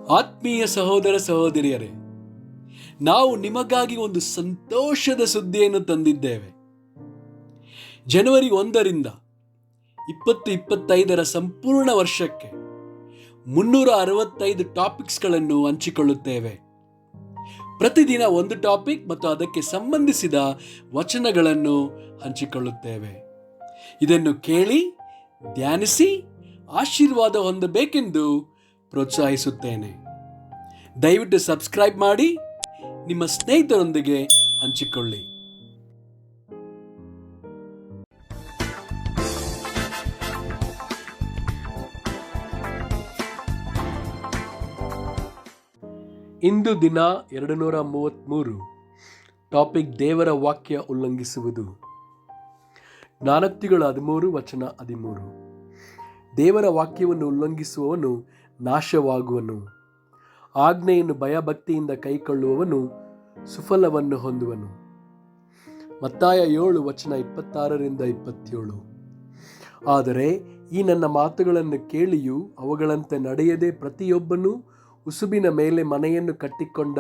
ಆತ್ಮೀಯ ಸಹೋದರ ಸಹೋದರಿಯರೇ, ನಾವು ನಿಮಗಾಗಿ ಒಂದು ಸಂತೋಷದ ಸುದ್ದಿಯನ್ನು ತಂದಿದ್ದೇವೆ. ಜನವರಿ 1ರಿಂದ 2025 ಸಂಪೂರ್ಣ ವರ್ಷಕ್ಕೆ 365 ಟಾಪಿಕ್ಸ್ಗಳನ್ನು ಹಂಚಿಕೊಳ್ಳುತ್ತೇವೆ. ಪ್ರತಿದಿನ ಒಂದು ಟಾಪಿಕ್ ಮತ್ತು ಅದಕ್ಕೆ ಸಂಬಂಧಿಸಿದ ವಚನಗಳನ್ನು ಹಂಚಿಕೊಳ್ಳುತ್ತೇವೆ. ಇದನ್ನು ಕೇಳಿ ಧ್ಯಾನಿಸಿ ಆಶೀರ್ವಾದ ಹೊಂದಬೇಕೆಂದು ಪ್ರೋತ್ಸಾಹಿಸುತ್ತೇನೆ. ದಯವಿಟ್ಟು ಸಬ್ಸ್ಕ್ರೈಬ್ ಮಾಡಿ ನಿಮ್ಮ ಸ್ನೇಹಿತರೊಂದಿಗೆ ಹಂಚಿಕೊಳ್ಳಿ. ಇಂದು ದಿನ 233. ಟಾಪಿಕ್ ದೇವರ ವಾಕ್ಯ ಉಲ್ಲಂಘಿಸುವುದು. ಜ್ಞಾನೋಕ್ತಿಗಳು 13 ವಚನ 13. ದೇವರ ವಾಕ್ಯವನ್ನು ಉಲ್ಲಂಘಿಸುವವನು ನಾಶವಾಗುವನು. ಆಜ್ಞೆಯನ್ನು ಭಯಭಕ್ತಿಯಿಂದ ಕೈಕೊಳ್ಳುವವನು ಸುಫಲವನ್ನು ಹೊಂದುವನು. ಮತ್ತಾಯ 7 ವಚನ 26ರಿಂದ 27. ಆದರೆ ಈ ನನ್ನ ಮಾತುಗಳನ್ನು ಕೇಳಿಯೂ ಅವುಗಳಂತೆ ನಡೆಯದೆ ಪ್ರತಿಯೊಬ್ಬನೂ ಉಸುಬಿನ ಮೇಲೆ ಮನೆಯನ್ನು ಕಟ್ಟಿಕೊಂಡ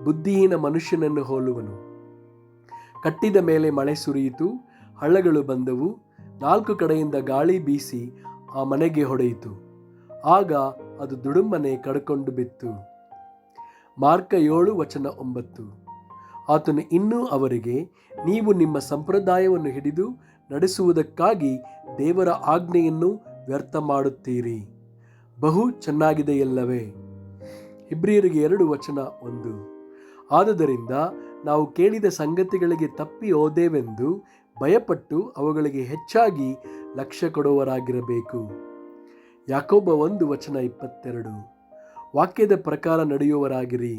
ಬುದ್ಧಿಹೀನ ಮನುಷ್ಯನನ್ನು ಹೋಲುವನು. ಕಟ್ಟಿದ ಮೇಲೆ ಮಳೆ ಸುರಿಯಿತು, ಹಳ್ಳಗಳು ಬಂದವು, 4 ಕಡೆಯಿಂದ ಗಾಳಿ ಬೀಸಿ ಆ ಮನೆಗೆ ಹೊಡೆಯಿತು. ಆಗ ಅದು ದುಡುಮ್ಮನೆ ಕಡ್ಕೊಂಡು ಬಿತ್ತು. ಮಾರ್ಕ 7 ವಚನ 9. ಆತನು ಇನ್ನೂ ಅವರಿಗೆ, ನೀವು ನಿಮ್ಮ ಸಂಪ್ರದಾಯವನ್ನು ಹಿಡಿದು ನಡೆಸುವುದಕ್ಕಾಗಿ ದೇವರ ಆಜ್ಞೆಯನ್ನು ವ್ಯರ್ಥ ಮಾಡುತ್ತೀರಿ. ಬಹು ಚೆನ್ನಾಗಿದೆಯಲ್ಲವೇ? ಇಬ್ರಿಯರಿಗೆ 2 ವಚನ 1. ಆದುದರಿಂದ ನಾವು ಕೇಳಿದ ಸಂಗತಿಗಳಿಗೆ ತಪ್ಪಿ ಹೋದೆವೆಂದು ಭಯಪಟ್ಟು ಅವುಗಳಿಗೆ ಹೆಚ್ಚಾಗಿ ಲಕ್ಷ್ಯ ಕೊಡುವವರಾಗಿರಬೇಕು. ಯಾಕೋಬ 1 ವಚನ 22. ವಾಕ್ಯದ ಪ್ರಕಾರ ನಡೆಯುವವರಾಗಿರಿ,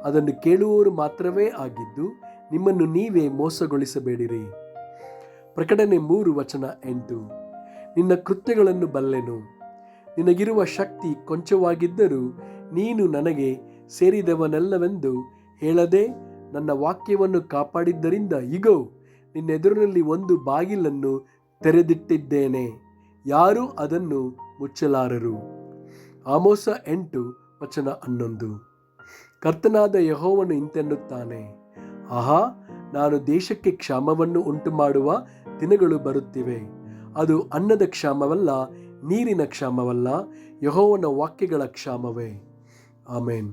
ಅದನ್ನು ಕೇಳುವವರು ಮಾತ್ರವೇ ಆಗಿದ್ದು ನಿಮ್ಮನ್ನು ನೀವೇ ಮೋಸಗೊಳಿಸಬೇಡಿರಿ. ಪ್ರಕಟಣೆ 3 ವಚನ 8. ನಿನ್ನ ಕೃತ್ಯಗಳನ್ನು ಬಲ್ಲೆನು, ನಿನಗಿರುವ ಶಕ್ತಿ ಕೊಂಚವಾಗಿದ್ದರೂ ನೀನು ನನಗೆ ಸೇರಿದವನಲ್ಲವೆಂದು ಹೇಳದೆ ನನ್ನ ವಾಕ್ಯವನ್ನು ಕಾಪಾಡಿದ್ದರಿಂದ ಇಗೋ ನಿನ್ನೆದುರಿನಲ್ಲಿ ಒಂದು ಬಾಗಿಲನ್ನು ತೆರೆದಿಟ್ಟಿದ್ದೇನೆ, ಯಾರೂ ಅದನ್ನು ಮುಚ್ಚಲಾರರು. ಆಮೋಸ 8 ವಚನ 11. ಕರ್ತನಾದ ಯೆಹೋವನು ಇಂತೆನ್ನುತ್ತಾನೆ, ಆಹಾ, ನಾನು ದೇಶಕ್ಕೆ ಕ್ಷಾಮವನ್ನು ಉಂಟು ಮಾಡುವ ದಿನಗಳು ಬರುತ್ತಿವೆ. ಅದು ಅನ್ನದ ಕ್ಷಾಮವಲ್ಲ, ನೀರಿನ ಕ್ಷಾಮವಲ್ಲ, ಯೆಹೋವನ ವಾಕ್ಯಗಳ ಕ್ಷಾಮವೇ. ಆಮೇನ್.